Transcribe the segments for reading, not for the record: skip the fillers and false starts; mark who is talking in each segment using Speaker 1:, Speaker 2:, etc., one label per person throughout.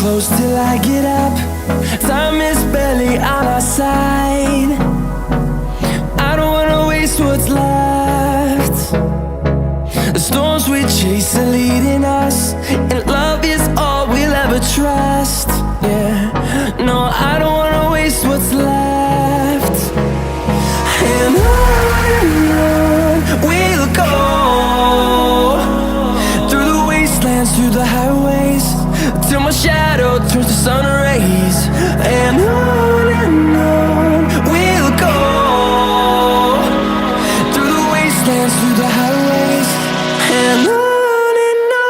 Speaker 1: close till I get up. Time is barely on our side. I don't wanna waste what's left. The storms we chase are leading us, and love is all we'll ever trust. Yeah, no, I don't wanna waste what's left. And on we'll go, through the wastelands, through the highways, till my shadow turns to sun rays. And on we'll go, through the wastelands, through the highways, and on we'll go.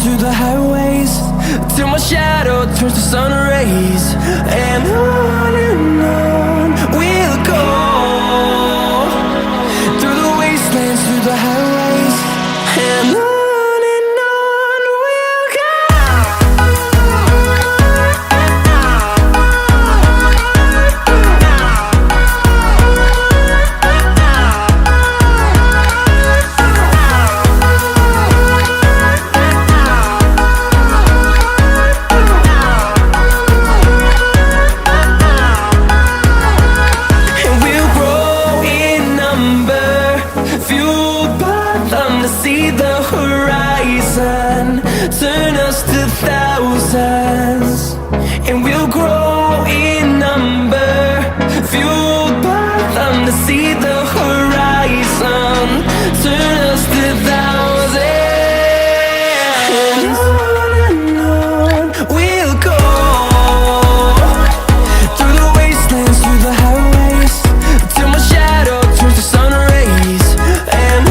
Speaker 1: Through the highways, till my shadow turns to sun rays. And on we'll go, through the wastelands, through the highways, and on we'll go. See the horizon turn us to thousands, and we'll grow in number, fueled by them. To see the horizon turn us to thousands, and on we'll go, through the wastelands, through the highways, till my shadow turns to sun rays. And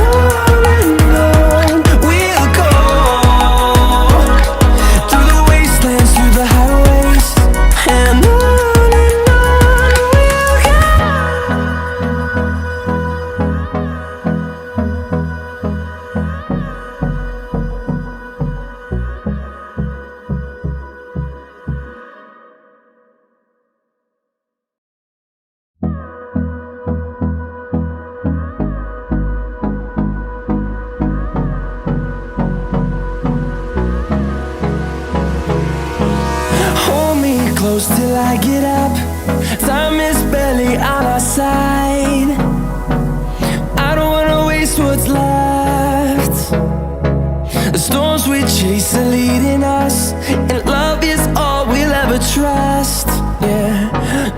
Speaker 1: close till I get up. Time is barely on our side. I don't wanna waste what's left. The storms we chase are leading us, and love is all we'll ever trust. Yeah,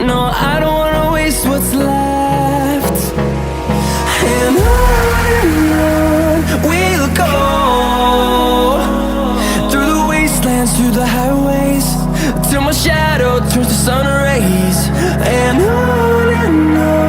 Speaker 1: no, I don't wanna waste what's left. And on we'll go, through the wastelands, through the highways, till my shadow turns to sun rays. And on